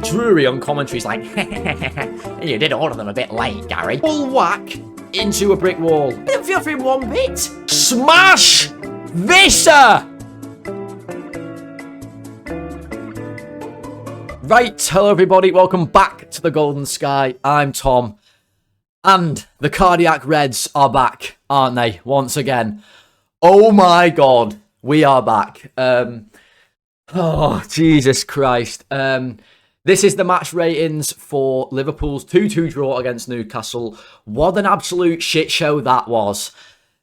Drury on commentary is like, you did order them a bit late, Gary. Full whack into a brick wall. I didn't feel for him one bit. Smash! Visa! Right, hello everybody, welcome back to the Golden Sky. I'm Tom, and the Cardiac Reds are back, aren't they? Once again. Oh my God, we are back. Oh, Jesus Christ. This is the match ratings for Liverpool's 2-2 draw against Newcastle. What an absolute shit show that was.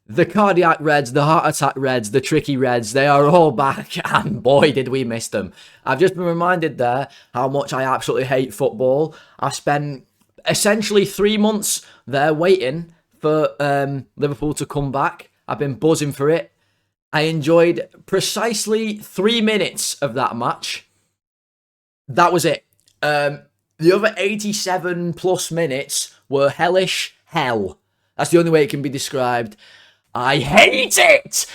The Cardiac Reds, the Heart Attack Reds, the Tricky Reds, they are all back, and boy, did we miss them. I've just been reminded there how much I absolutely hate football. I've spent essentially 3 months there waiting for Liverpool to come back. I've been buzzing for it. I enjoyed precisely 3 minutes of that match. That was it. The other 87 plus minutes were hellish hell. That's the only way it can be described. I hate it!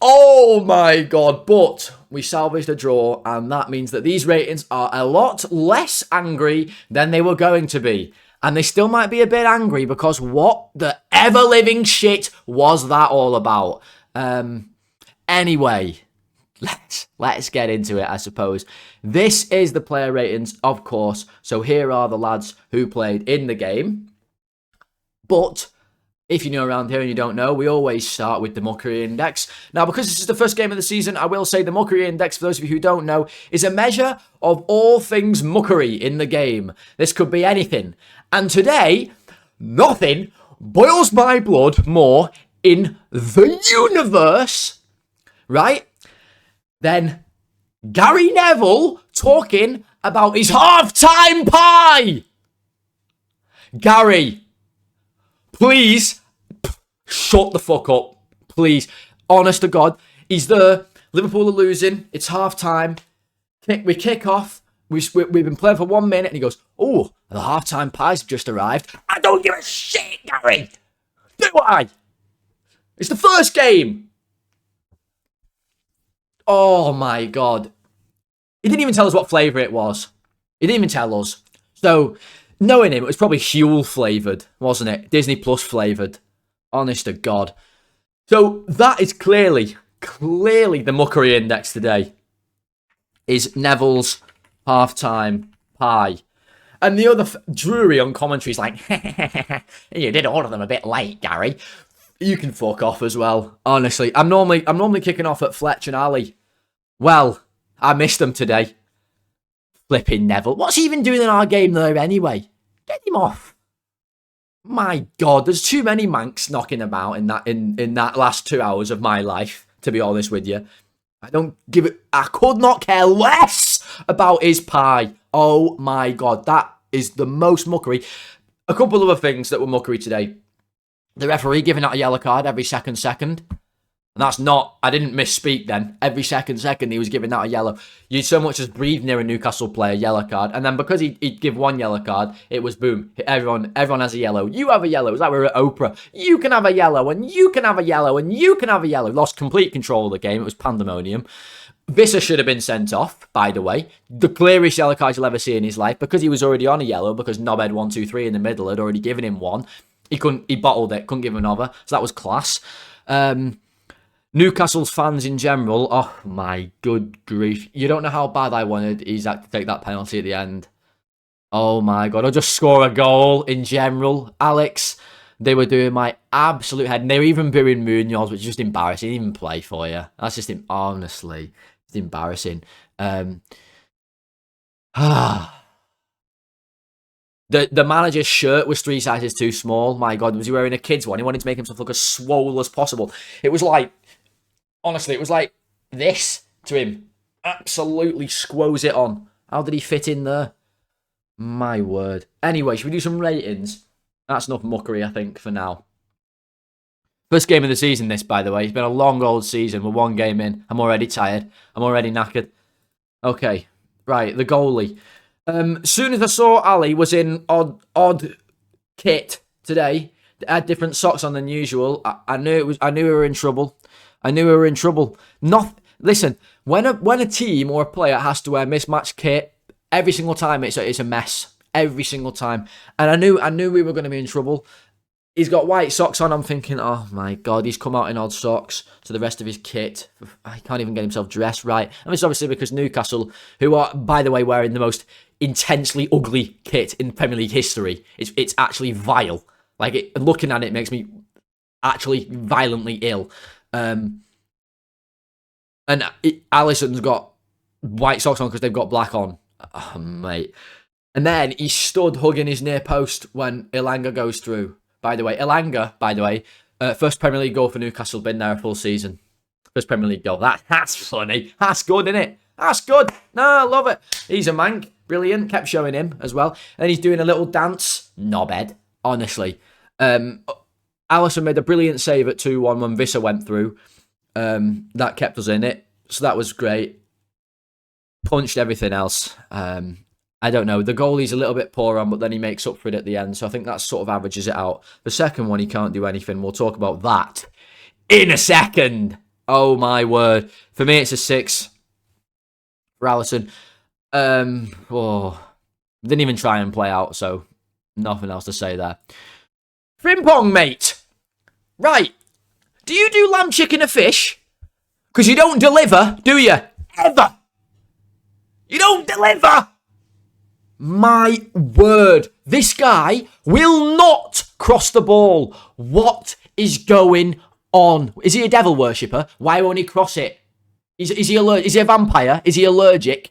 Oh my God. But we salvaged a draw, and that means that these ratings are a lot less angry than they were going to be. And they still might be a bit angry because what the ever-living shit was that all about? Anyway, let's get into it, I suppose. This is the player ratings, of course. So here are the lads who played in the game. But if you're new around here and you don't know, we always start with the Muckery Index. Now, because this is the first game of the season, I will say the Muckery Index, for those of you who don't know, is a measure of all things muckery in the game. This could be anything. And today, nothing boils my blood more in the universe, right, than Gary Neville talking about his half-time pie. Gary, please, shut the fuck up, please. Honest to God, he's there. Liverpool are losing. It's half-time. We kick off. We've been playing for 1 minute, and he goes, "Oh, the half-time pies have just arrived." I don't give a shit, Gary. Do I? It's the first game. Oh my God. He didn't even tell us what flavour it was. He didn't even tell us. So, knowing him, it was probably Huel flavoured, wasn't it? Disney Plus flavoured. Honest to God. So, that is clearly the Muckery Index today. Is Neville's half-time pie. And the other Drury on commentary is like, you did order them a bit late, Gary. You can fuck off as well. Honestly, I'm normally kicking off at Fletch and Ali. Well, I missed them today. Flipping Neville. What's he even doing in our game there anyway? Get him off. My God, there's too many manx knocking about in that last 2 hours of my life, to be honest with you. I could not care less about his pie. Oh my God, that is the most muckery. A couple of other things that were muckery today. The referee giving out a yellow card every second. And that's not, I didn't misspeak then. Every second he was giving out a yellow. You'd so much as breathe near a Newcastle player, yellow card. And then because he'd give one yellow card, it was boom. Everyone has a yellow. You have a yellow. It was like we were at Oprah. You can have a yellow, and you can have a yellow, and you can have a yellow. Lost complete control of the game. It was pandemonium. Visa should have been sent off, by the way. The clearest yellow card you'll ever see in his life, because he was already on a yellow, because Knobhead 1, 2, 3 in the middle had already given him one. He bottled it, couldn't give him another. So that was class. Newcastle's fans in general, oh my good grief. You don't know how bad I wanted Isak to take that penalty at the end. Oh my God, or just score a goal in general. Alex, they were doing my absolute head. And they were even booing Munoz, which is just embarrassing. He didn't even play for you. That's just, honestly, it's embarrassing. The manager's shirt was 3 sizes too small. My God, was he wearing a kid's one? He wanted to make himself look as swole as possible. It was like, honestly, it was like this to him. Absolutely squoze it on. How did he fit in there? My word. Anyway, should we do some ratings? That's enough muckery, I think, for now. First game of the season, this, by the way. It's been a long old season. We're 1 game in. I'm already tired. I'm already knackered. Okay, right, the goalie. Soon as I saw Ali was in odd kit today, had different socks on than usual, I knew we were in trouble. Listen, when a team or a player has to wear mismatched kit, Every single time it's a mess. Every single time. And I knew we were going to be in trouble. He's got white socks on. I'm thinking, oh my God, he's come out in odd socks to the rest of his kit. He can't even get himself dressed right. And it's obviously because Newcastle, who are, by the way, wearing the most intensely ugly kit in Premier League history. It's actually vile. Like, looking at it makes me actually violently ill. And Alisson's got white socks on because they've got black on. Oh, mate. And then he stood hugging his near post when Elanga goes through. By the way, first Premier League goal for Newcastle, been there a full season. First Premier League goal. That's funny. That's good, isn't it? That's good. No, I love it. He's a mank. Brilliant. Kept showing him as well. And he's doing a little dance. Knobhead, honestly. Alisson made a brilliant save at 2-1 when Vissa went through. That kept us in it. So that was great. Punched everything else. I don't know. The goal he's a little bit poor on, but then he makes up for it at the end. So I think that sort of averages it out. The second one, he can't do anything. We'll talk about that in a second. Oh, my word. For me, it's a 6 for Alisson. Didn't even try and play out, so nothing else to say there. Frimpong, mate. Right. Do you do lamb, chicken, or fish? Because you don't deliver, do you? Ever. You don't deliver. My word, this guy will not cross the ball. What is going on? Is he a devil worshipper? Why won't he cross it? Is he allergic? Is he a vampire? Is he allergic?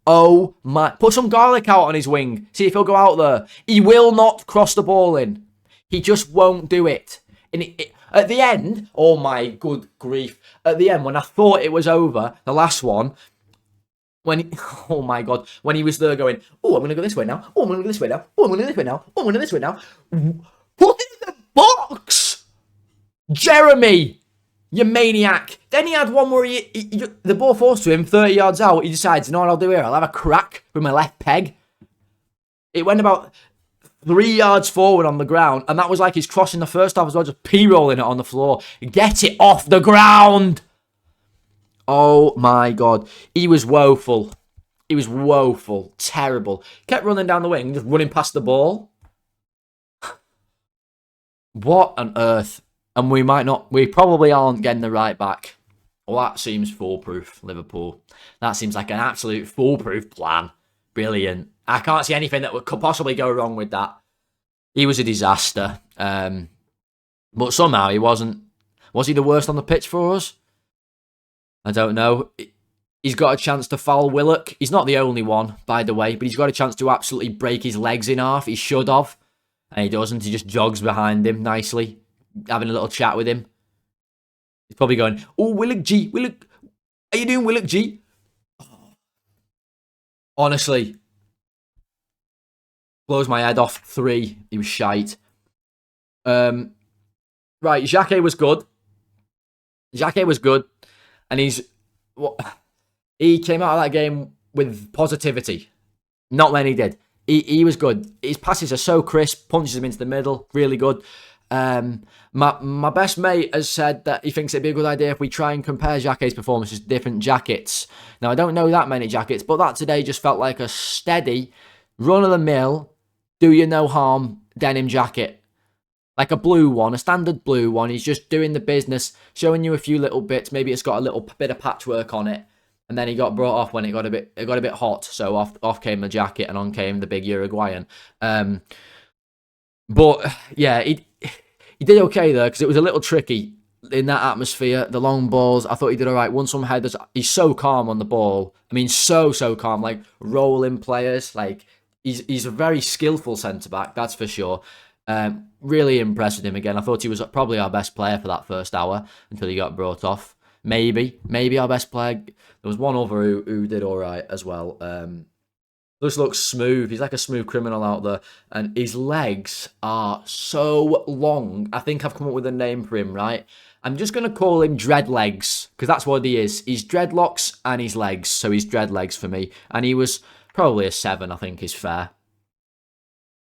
Oh my! Put some garlic out on his wing. See if he'll go out there. He will not cross the ball in. He just won't do it. And at the end, oh my good grief! At the end, when I thought it was over, the last one. Oh my God, when he was there going, oh, I'm going to go this way now. Oh, I'm going to go this way now. Oh, I'm going to go this way now. Oh, I'm going to go this way now. Put it in the box! Jeremy, you maniac. Then he had one where the ball falls to him 30 yards out. He decides, you know what I'll do here? I'll have a crack with my left peg. It went about 3 yards forward on the ground, and that was like he's crossing the first half as well, just p-rolling it on the floor. Get it off the ground! Oh my God. He was woeful. He was woeful. Terrible. Kept running down the wing, just running past the ball. What on earth? And we probably aren't getting the right back. Well, that seems foolproof, Liverpool. That seems like an absolute foolproof plan. Brilliant. I can't see anything that could possibly go wrong with that. He was a disaster. But somehow he wasn't. Was he the worst on the pitch for us? I don't know. He's got a chance to foul Willock. He's not the only one, by the way, but he's got a chance to absolutely break his legs in half. He should have. And he doesn't. He just jogs behind him nicely, having a little chat with him. He's probably going, oh, Willock G. Willock, how you doing, Willock G? Honestly. Blows my head off. 3. He was shite. Right, Jacquet was good. Jacquet was good. And he came out of that game with positivity. Not many did. He was good. His passes are so crisp, punches them into the middle, really good. My best mate has said that he thinks it'd be a good idea if we try and compare Jacquet's performances to different jackets. Now, I don't know that many jackets, but that today just felt like a steady, run-of-the-mill, do-you-no-harm denim jacket. Like a blue one, a standard blue one. He's just doing the business, showing you a few little bits. Maybe it's got a little bit of patchwork on it. And then he got brought off when it got a bit hot. So off came the jacket and on came the big Uruguayan. But yeah, he did okay there because it was a little tricky in that atmosphere. The long balls, I thought he did all right. Won some headers. He's so calm on the ball. I mean, so calm. Like rolling players. Like he's a very skillful centre back. That's for sure. Really impressed with him again. I thought he was probably our best player for that first hour until he got brought off. Maybe our best player. There was one other who did all right as well. Just looks smooth. He's like a smooth criminal out there. And his legs are so long. I think I've come up with a name for him, right? I'm just going to call him Dreadlegs because that's what he is. He's dreadlocks and his legs. So he's Dreadlegs for me. And he was probably a 7, I think is fair.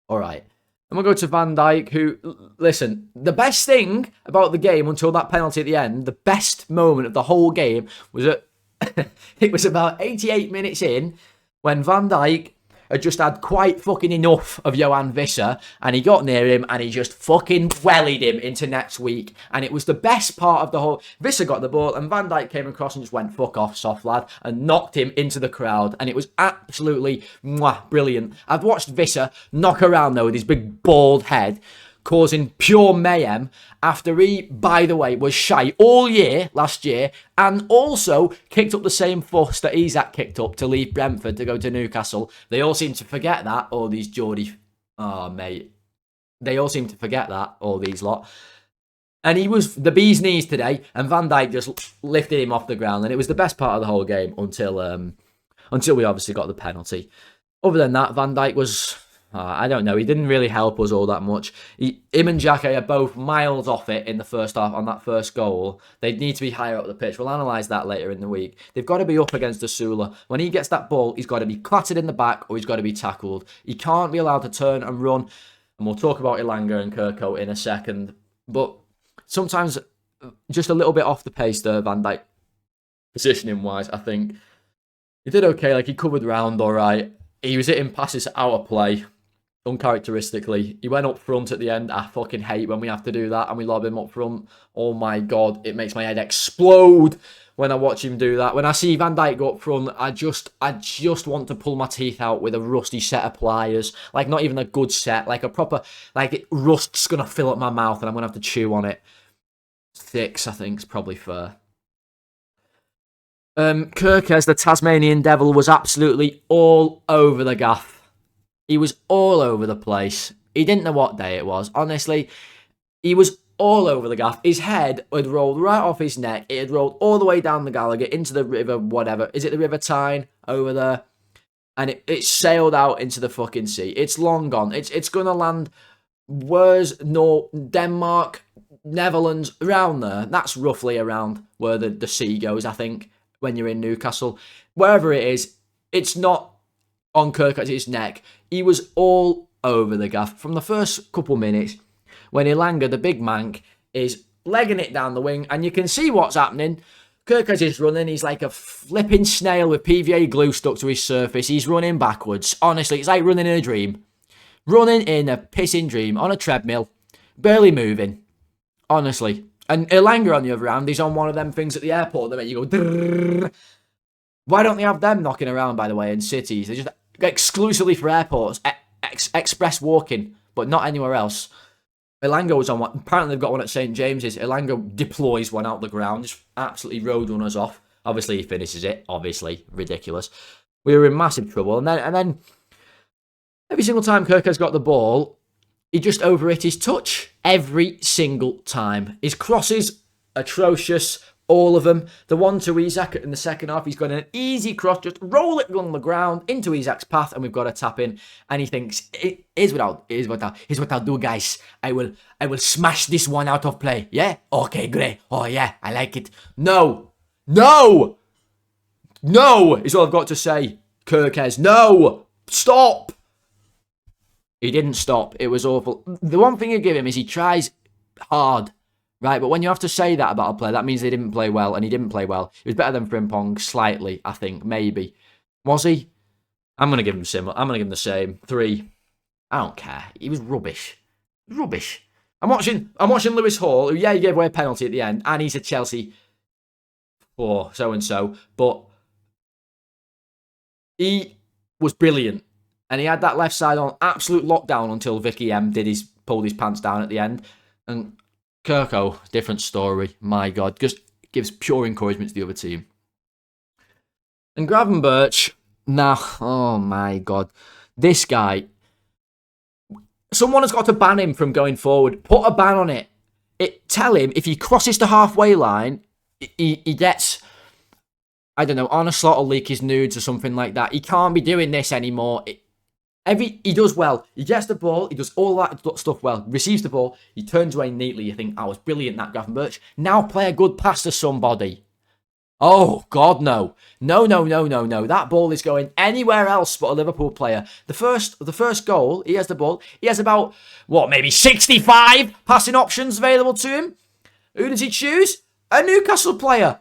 All right. And we'll go to Van Dijk, who, listen, the best thing about the game until that penalty at the end, the best moment of the whole game was it was about 88 minutes in when Van Dijk had just had quite fucking enough of Johan Visser, and he got near him and he just fucking wellied him into next week. And it was the best part of the whole. Visser got the ball and Van Dijk came across and just went, fuck off, soft lad, and knocked him into the crowd. And it was absolutely brilliant. I've watched Visser knock around though with his big bald head, causing pure mayhem after he, by the way, was shy all year last year and also kicked up the same fuss that Isak kicked up to leave Brentford to go to Newcastle. They all seem to forget that, all these Geordie... Oh, mate. They all seem to forget that, all these lot. And he was the bee's knees today, and Van Dijk just lifted him off the ground, and it was the best part of the whole game until we obviously got the penalty. Other than that, Van Dijk was... I don't know. He didn't really help us all that much. Him and Jacquet are both miles off it in the first half on that first goal. They need to be higher up the pitch. We'll analyse that later in the week. They've got to be up against Asula. When he gets that ball, he's got to be clattered in the back or he's got to be tackled. He can't be allowed to turn and run. And we'll talk about Elanga and Kerkez in a second. But sometimes just a little bit off the pace there, Van Dijk. Positioning-wise, I think. He did okay. Like, he covered round all right. He was hitting passes out of play. Uncharacteristically, he went up front at the end. I fucking hate when we have to do that and we lob him up front. Oh my god, it makes my head explode when I watch him do that. When I see Van Dijk go up front, I just want to pull my teeth out with a rusty set of pliers. Like, not even a good set, like a proper, like, rust's gonna fill up my mouth and I'm gonna have to chew on it. 6, I think, is probably fair. Kerkez, the Tasmanian Devil, was absolutely all over the gaff. He was all over the place. He didn't know what day it was. Honestly, he was all over the gaff. His head had rolled right off his neck. It had rolled all the way down the Gallagher into the river, whatever. Is it the River Tyne over there? And it sailed out into the fucking sea. It's long gone. It's going to land, where's Denmark, Netherlands, around there. That's roughly around where the sea goes, I think, when you're in Newcastle. Wherever it is, it's not on Kerkez's neck. He was all over the gaff from the first couple minutes when Elanga, the big mank, is legging it down the wing and you can see what's happening. Kerkez is running. He's like a flipping snail with PVA glue stuck to his surface. He's running backwards. Honestly, it's like running in a dream. Running in a pissing dream on a treadmill. Barely moving. Honestly. And Elanga, on the other hand, he's on one of them things at the airport that make you go... Drrrr. Why don't they have them knocking around, by the way, in cities? They're just exclusively for airports, express walking, but not anywhere else. Elanga was on one. Apparently, they've got one at St. James's. Elanga deploys one out the ground, just absolutely roadrunners off. Obviously, he finishes it. Obviously, ridiculous. We were in massive trouble. And then every single time Kerkez got the ball, he just overhit his touch. Every single time. His crosses, atrocious. All of them. The one to Isak in the second half, he's got an easy cross, just roll it along the ground into Isak's path, and we've got a tap in. And he thinks, here's what I'll do, guys. I will smash this one out of play. Yeah? Okay, great. Oh yeah, I like it. No, is all I've got to say. Kerkez, no, stop. He didn't stop. It was awful. The one thing you give him is he tries hard. Right, but when you have to say that about a player, that means they didn't play well, and he didn't play well. He was better than Frimpong, slightly, I think, maybe. Was he? I'm going to give him similar. I'm going to give him the same. 3. I don't care. He was rubbish. Rubbish. I'm watching Lewis Hall, who, he gave away a penalty at the end, and he's a Chelsea or so-and-so, but he was brilliant. And he had that left side on absolute lockdown until Vicky M pulled his pants down at the end. And Kerkez, different story. My God, just gives pure encouragement to the other team. And Gravenberch, oh my God. This guy, someone has got to ban him from going forward. Put a ban on it. Tell him if he crosses the halfway line, he gets, I don't know, on a slot or leak his nudes or something like that. He can't be doing this anymore. He does well. He gets the ball. He does all that stuff well. Receives the ball. He turns away neatly. You think, I was brilliant, that Gravenberch. Now play a good pass to somebody. Oh, God, no. No. That ball is going anywhere else but a Liverpool player. The first goal, he has the ball. He has about, maybe 65 passing options available to him. Who does he choose? A Newcastle player.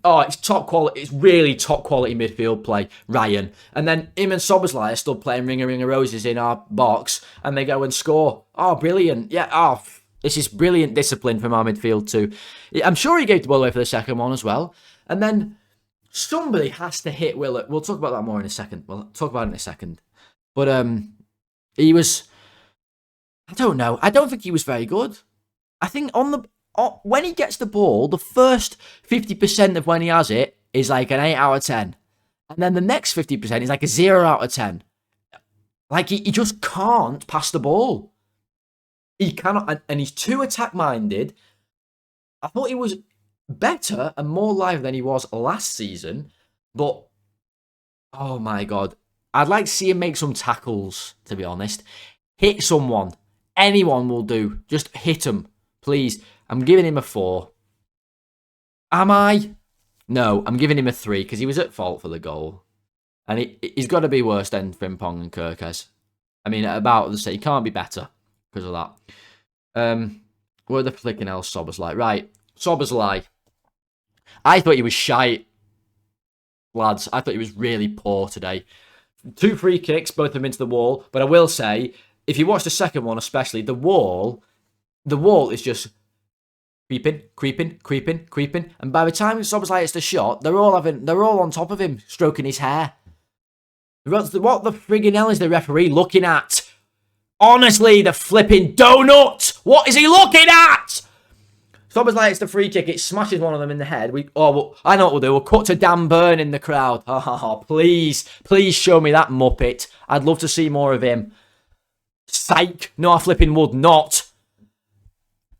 it's top quality. It's really top quality midfield play, Ryan. And then him and Szoboszlai are still playing Ring of Roses in our box, and they go and score. Oh, brilliant. Yeah, this is brilliant discipline from our midfield too. I'm sure he gave the ball away for the second one as well. And then somebody has to hit Willett. We'll talk about that more in a second. We'll talk about it in a second. But he was... I don't know. I don't think he was very good. I think when he gets the ball, the first 50% of when he has it is like an 8 out of 10. And then the next 50% is like a 0 out of 10. Like, he just can't pass the ball. He cannot, and he's too attack-minded. I thought he was better and more live than he was last season. But, oh my God. I'd like to see him make some tackles, to be honest. Hit someone. Anyone will do. Just hit him, please. I'm giving him a 4. Am I? No, I'm giving him a 3 because he was at fault for the goal. And he's got to be worse than Frimpong and Kerkez. I mean, about the same. He can't be better because of that. What the flicking else Szoboszlai? Right, Szoboszlai. I thought he was shite, lads. I thought he was really poor today. 2 free kicks, both of them into the wall. But I will say, if you watch the second one especially, the wall is just creeping. And by the time Szoboszlai hits the shot, they're all on top of him, stroking his hair. What the friggin' hell is the referee looking at? Honestly, the flipping donut! What is he looking at? Szoboszlai hits the free kick, it smashes one of them in the head. I know what we'll do. We'll cut to Dan Burn in the crowd. Oh, please show me that muppet. I'd love to see more of him. Psych. No, I flipping would not.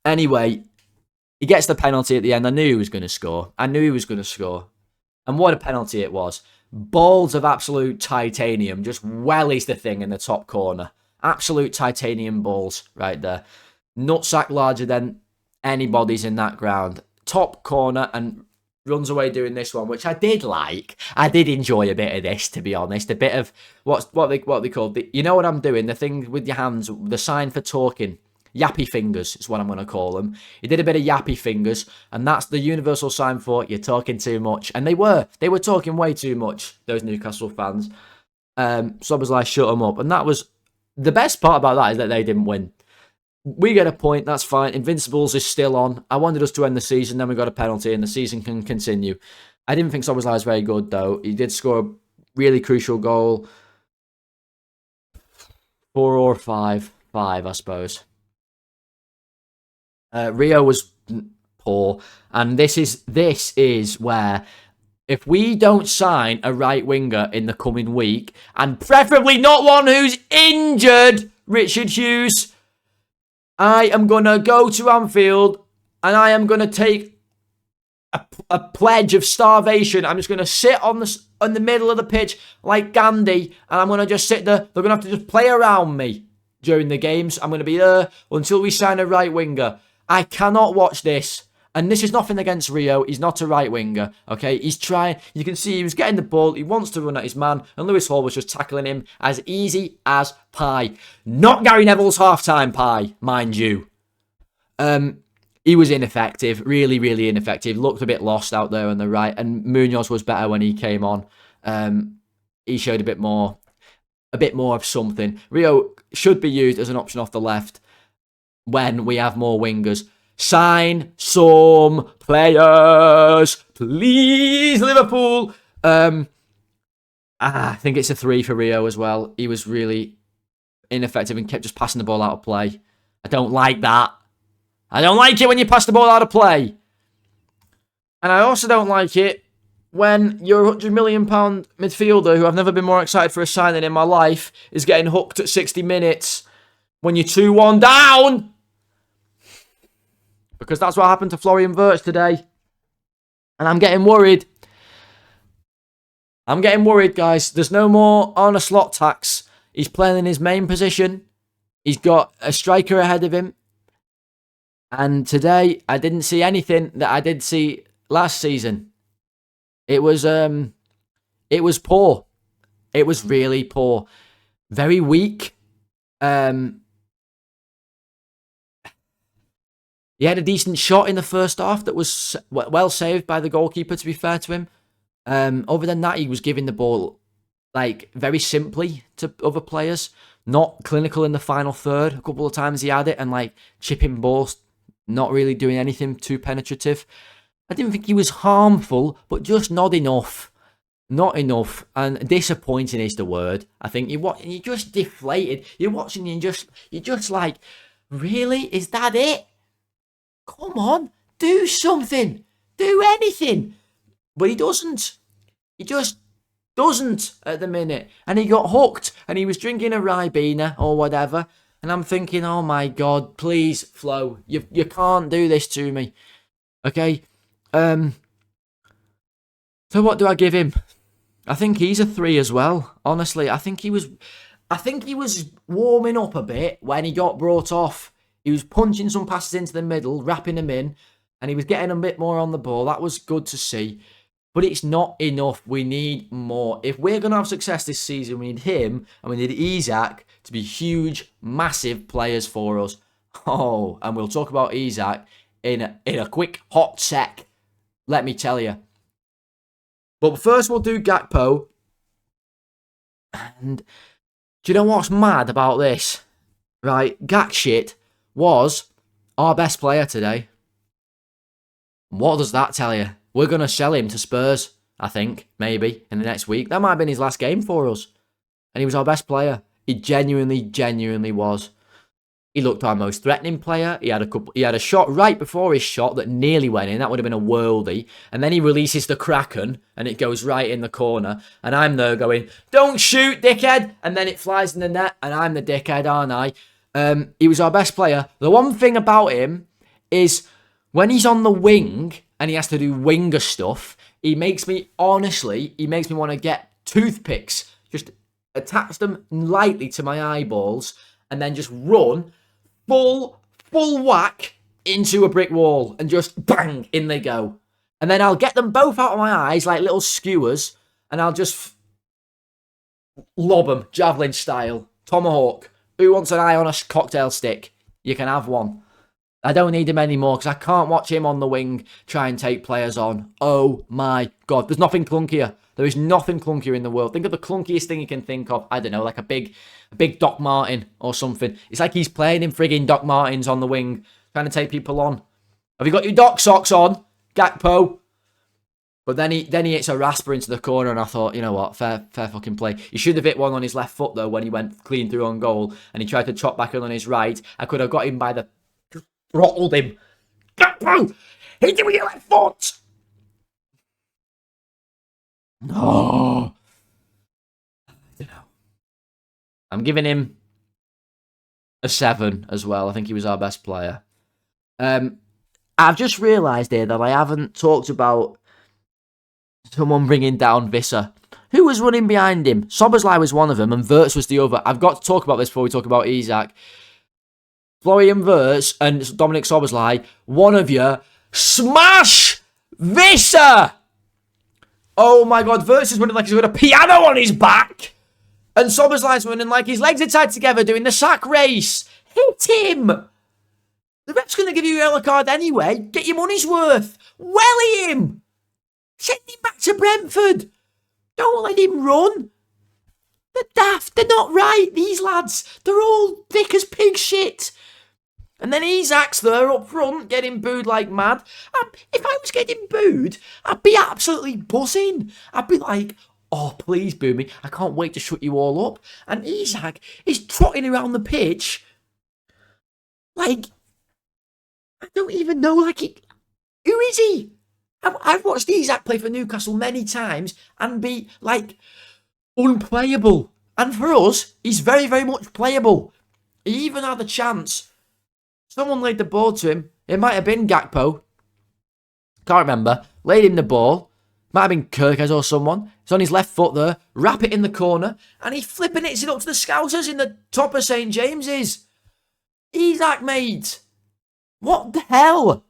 Anyway, he gets the penalty at the end. I knew he was going to score. And what a penalty it was. Balls of absolute titanium. Just wellies the thing in the top corner. Absolute titanium balls right there. Nutsack larger than anybody's in that ground. Top corner and runs away doing this one, which I did like. I did enjoy a bit of this, to be honest. A bit of what they call you know what I'm doing? The thing with your hands, the sign for talking. Yappy fingers is what I'm going to call them. He did a bit of yappy fingers, and that's the universal sign for you're talking too much. And they were talking way too much, those Newcastle fans. Szoboszlai shut them up, and that was the best part about that is that they didn't win. We get a point, that's fine. Invincibles is still on. I wanted us to end the season, then we got a penalty, and the season can continue. I didn't think Szoboszlai was very good, though. He did score a really crucial goal. 4 or 5. 5, I suppose. Rio was poor, and this is where if we don't sign a right winger in the coming week, and preferably not one who's injured, Richard Hughes, I am going to go to Anfield and I am going to take a pledge of starvation. I'm just going to sit on the middle of the pitch like Gandhi, and I'm going to just sit there. They're going to have to just play around me during the games. I'm going to be there until we sign a right winger. I cannot watch this. And this is nothing against Rio. He's not a right winger, okay? He's trying. You can see he was getting the ball. He wants to run at his man. And Lewis Hall was just tackling him as easy as pie. Not Gary Neville's halftime pie, mind you. He was ineffective. Really, really ineffective. Looked a bit lost out there on the right. And Munoz was better when he came on. He showed a bit more of something. Rio should be used as an option off the left when we have more wingers. Sign some players, please, Liverpool. I think it's a 3 for Rio as well. He was really ineffective and kept just passing the ball out of play. I don't like that. I don't like it when you pass the ball out of play. And I also don't like it when your £100 million midfielder, who I've never been more excited for a signing in my life, is getting hooked at 60 minutes when you're 2-1 down. Because that's what happened to Florian Wirtz today. And I'm getting worried. Guys. There's no more on a slot tax. He's playing in his main position. He's got a striker ahead of him. And today, I didn't see anything that I did see last season. It was poor. It was really poor. Very weak. He had a decent shot in the first half that was well saved by the goalkeeper, to be fair to him. Other than that, he was giving the ball like very simply to other players, not clinical in the final third. A couple of times he had it and like chipping balls, not really doing anything too penetrative. I didn't think he was harmful, but just not enough. Not enough. And disappointing is the word. I think you're just deflated. You're watching and you're just like, really? Is that it? Come on, do something. Do anything. But he doesn't. He just doesn't at the minute. And he got hooked and he was drinking a Ribena or whatever. And I'm thinking, oh my God, please, Flo, you can't do this to me. Okay? So what do I give him? I think he's a 3 as well. Honestly, I think he was warming up a bit when he got brought off. He was punching some passes into the middle, wrapping them in, and he was getting a bit more on the ball. That was good to see. But it's not enough. We need more. If we're going to have success this season, we need him and we need Isak to be huge, massive players for us. Oh, and we'll talk about Isak in a quick hot sec. Let me tell you. But first we'll do Gakpo. And do you know what's mad about this? Right, Gakshit was our best player today. What does that tell you? We're going to sell him to Spurs, I think, maybe, in the next week. That might have been his last game for us. And he was our best player. He genuinely was. He looked our most threatening player. He had a shot right before his shot that nearly went in. That would have been a worldie. And then he releases the Kraken and it goes right in the corner. And I'm there going, don't shoot, dickhead. And then it flies in the net and I'm the dickhead, aren't I? He was our best player. The one thing about him is when he's on the wing and he has to do winger stuff, he makes me want to get toothpicks, just attach them lightly to my eyeballs and then just run full whack into a brick wall and just bang, in they go. And then I'll get them both out of my eyes like little skewers and I'll just lob them, javelin style, tomahawk. Who wants an eye on a cocktail stick? You can have one. I don't need him anymore because I can't watch him on the wing try and take players on. Oh my God. There's nothing clunkier. There is nothing clunkier in the world. Think of the clunkiest thing you can think of. I don't know, like a big Doc Martin or something. It's like he's playing in frigging Doc Martens on the wing, trying to take people on. Have you got your Doc socks on, Gakpo? But then he hits a rasper into the corner and I thought, you know what, fair fucking play. He should have hit one on his left foot though when he went clean through on goal and he tried to chop back in on his right. I could have got him by the... throttled him. Gakpo! Hit him with your left foot! No. I don't know. I'm giving him a 7 as well. I think he was our best player. I've just realised here that I haven't talked about someone bringing down Visser. Who was running behind him? Szoboszlai was one of them and Wirtz was the other. I've got to talk about this before we talk about Isak. Florian Wirtz and Dominic Szoboszlai, one of you, smash Visser! Oh my God, Wirtz is running like he's got a piano on his back. And Szoboszlai's running like his legs are tied together doing the sack race. Hit him! The ref's going to give you a yellow card anyway. Get your money's worth. Welly him! Send him back to Brentford. Don't let him run. They're daft. They're not right, these lads. They're all thick as pig shit. And then Isak's there up front getting booed like mad. If I was getting booed, I'd be absolutely buzzing. I'd be like, oh, please boo me. I can't wait to shut you all up. And Isak is trotting around the pitch like, I don't even know, like, who is he? I've watched Isak play for Newcastle many times and be, like, unplayable. And for us, he's very, very much playable. He even had a chance. Someone laid the ball to him. It might have been Gakpo. Can't remember. Laid him the ball. Might have been Kerkez or someone. It's on his left foot there. Wrap it in the corner. And he flipping hits it up to the Scousers in the top of St. James's. Isak, mate. What the hell?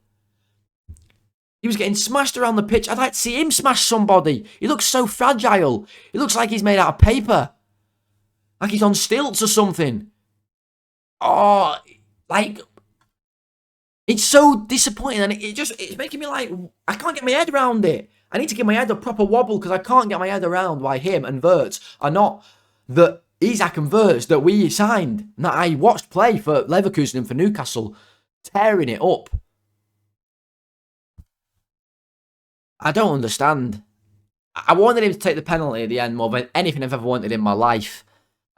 He was getting smashed around the pitch. I'd like to see him smash somebody. He looks so fragile. He looks like he's made out of paper. Like he's on stilts or something. Oh, like... It's so disappointing, and it's making me like, I can't get my head around it. I need to give my head a proper wobble because I can't get my head around why him and Wirtz are not the Isak and Wirtz that we signed, and that I watched play for Leverkusen and for Newcastle, tearing it up. I don't understand. I wanted him to take the penalty at the end more than anything I've ever wanted in my life.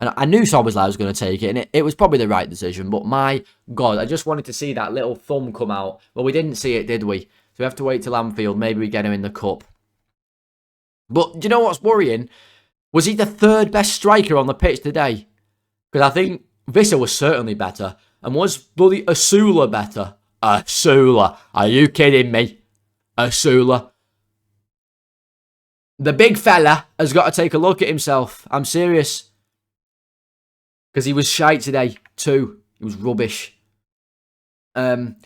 And I knew Szoboszlai was going to take it, and it was probably the right decision. But my God, I just wanted to see that little thumb come out. Well, we didn't see it, did we? So we have to wait till Anfield. Maybe we get him in the cup. But do you know what's worrying? Was he the third best striker on the pitch today? Because I think Visser was certainly better. And was bloody Asula better? Asula. Are you kidding me? Asula. The big fella has got to take a look at himself. I'm serious. Because he was shite today, too. He was rubbish. But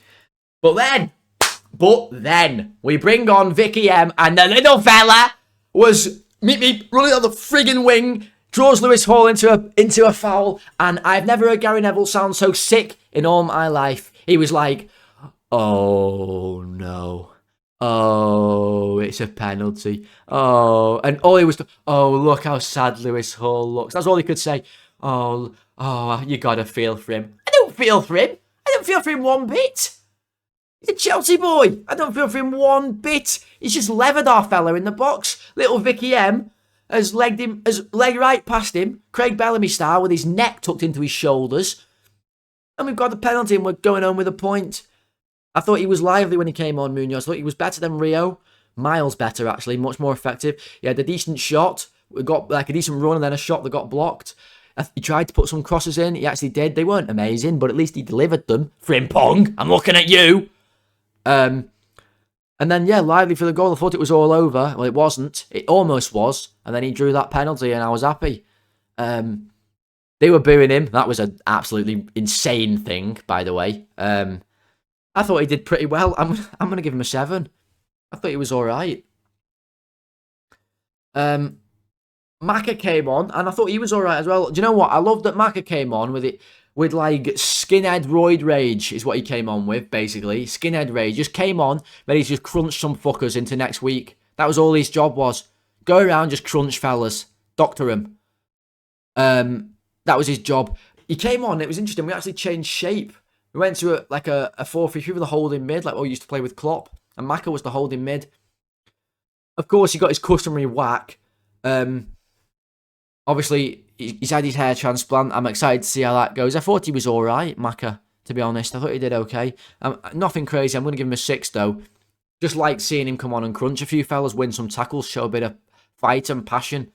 then, we bring on Vicky M, and the little fella was me running on the friggin' wing, draws Lewis Hall into a foul, and I've never heard Gary Neville sound so sick in all my life. He was like, oh no. Oh, it's a penalty. Oh, and all he was, oh, look how sad Lewis Hall looks. That's all he could say. Oh, you gotta feel for him. I don't feel for him. I don't feel for him one bit. He's a Chelsea boy. I don't feel for him one bit. He's just levered our fella in the box. Little Vicky M has legged right past him, Craig Bellamy style, with his neck tucked into his shoulders. And we've got the penalty and we're going home with a point. I thought he was lively when he came on, Munoz. I thought he was better than Rio. Miles better, actually. Much more effective. He had a decent shot. We got like a decent run and then a shot that got blocked. He tried to put some crosses in. He actually did. They weren't amazing, but at least he delivered them. Frimpong, I'm looking at you. And then, yeah, lively for the goal. I thought it was all over. Well, it wasn't. It almost was. And then he drew that penalty, and I was happy. They were booing him. That was an absolutely insane thing, by the way. I thought he did pretty well. I'm going to give him a 7. I thought he was all right. Maka came on, and I thought he was all right as well. Do you know what? I love that Maka came on with like skinhead roid rage is what he came on with, basically. Skinhead rage. Just came on, ready to just crunch some fuckers into next week. That was all his job was. Go around, just crunch fellas. Doctor him. That was his job. He came on, it was interesting. We actually changed shape. We went to a 4-3-3 with a holding mid, like what we used to play with Klopp. And Maka was the holding mid. Of course, he got his customary whack. Obviously, he's had his hair transplant. I'm excited to see how that goes. I thought he was all right, Maka, to be honest. I thought he did okay. Nothing crazy. I'm going to give him a 6, though. Just like seeing him come on and crunch a few fellas, win some tackles, show a bit of fight and passion.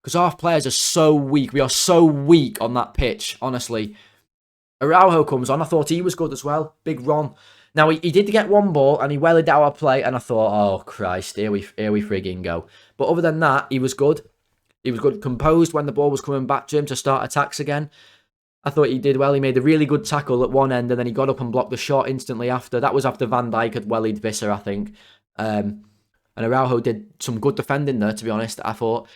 Because our players are so weak. We are so weak on that pitch, honestly. Araujo comes on. I thought he was good as well. Big Ron. Now, he did get one ball, and he wellied out our play, and I thought, oh, Christ, here we frigging go. But other than that, he was good. He was good, composed when the ball was coming back to him to start attacks again. I thought he did well. He made a really good tackle at one end, and then he got up and blocked the shot instantly after. That was after Van Dijk had wellied Visser, I think. And Araujo did some good defending there, to be honest, I thought.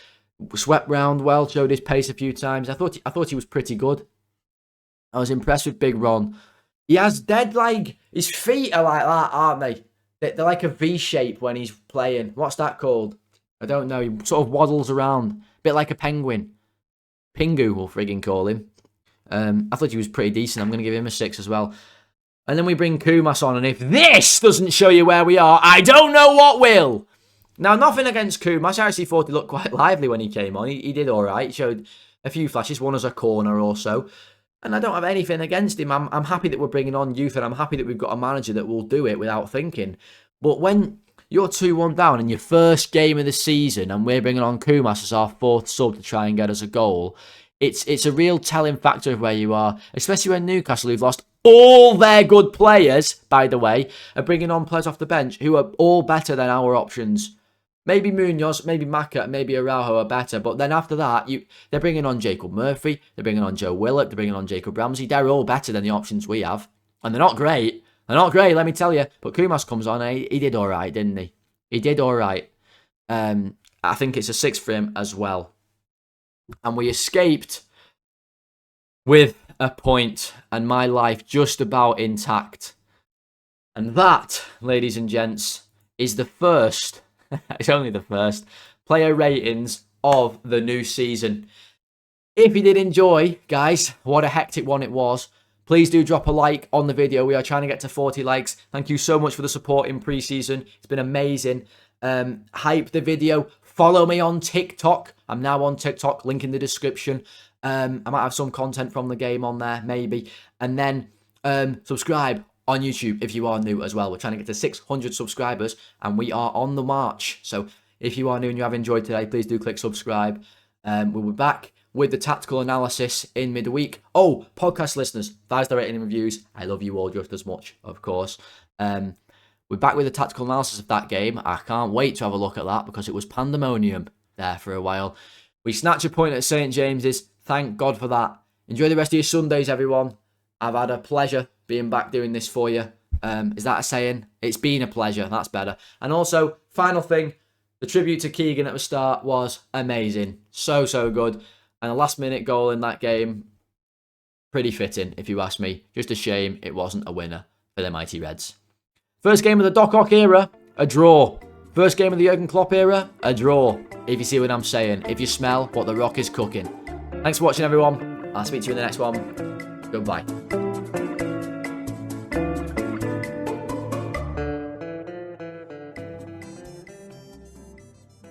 Swept round well, showed his pace a few times. I thought he was pretty good. I was impressed with Big Ron. He has his feet are like that, aren't they? They're like a V shape when he's playing. What's that called? I don't know. He sort of waddles around. A bit like a penguin. Pingu, we'll frigging call him. I thought he was pretty decent. I'm going to give him a 6 as well. And then we bring Koumas on. And if this doesn't show you where we are, I don't know what will. Now, nothing against Koumas. I actually thought he looked quite lively when he came on. He did all right. He showed a few flashes. One as a corner also. And I don't have anything against him. I'm happy that we're bringing on youth. And I'm happy that we've got a manager that will do it without thinking. But when you're 2-1 down in your first game of the season and we're bringing on Koumas as our 4th sub to try and get us a goal, it's a real telling factor of where you are, especially when Newcastle, who've lost all their good players, by the way, are bringing on players off the bench who are all better than our options. Maybe Munoz, maybe Maka, maybe Araujo are better, but then after that, they're bringing on Jacob Murphy, they're bringing on Joe Willock, they're bringing on Jacob Ramsey. They're all better than the options we have, and they're not great. They're not great, let me tell you. But Koumas comes on and he did all right, didn't he? He did all right. I think it's a 6 for him as well. And we escaped with a point and my life just about intact. And that, ladies and gents, is the first, it's only the first, player ratings of the new season. If you did enjoy, guys, what a hectic one it was, please do drop a like on the video. We are trying to get to 40 likes. Thank you so much for the support in pre-season. It's been amazing. Hype the video. Follow me on TikTok. I'm now on TikTok. Link in the description. I might have some content from the game on there, maybe. And then subscribe on YouTube if you are new as well. We're trying to get to 600 subscribers and we are on the march. So if you are new and you have enjoyed today, please do click subscribe. We'll be back with the tactical analysis in midweek. Oh, podcast listeners, 5-star rating and reviews. I love you all just as much, of course. We're back with the tactical analysis of that game. I can't wait to have a look at that because it was pandemonium there for a while. We snatched a point at St. James's. Thank God for that. Enjoy the rest of your Sundays, everyone. I've had a pleasure being back doing this for you. Is that a saying? It's been a pleasure. That's better. And also, final thing, the tribute to Keegan at the start was amazing. So, so good. And a last-minute goal in that game, pretty fitting, if you ask me. Just a shame it wasn't a winner for the mighty Reds. First game of the Doc Ock era, a draw. First game of the Jurgen Klopp era, a draw. If you see what I'm saying. If you smell what the Rock is cooking. Thanks for watching, everyone. I'll speak to you in the next one. Goodbye.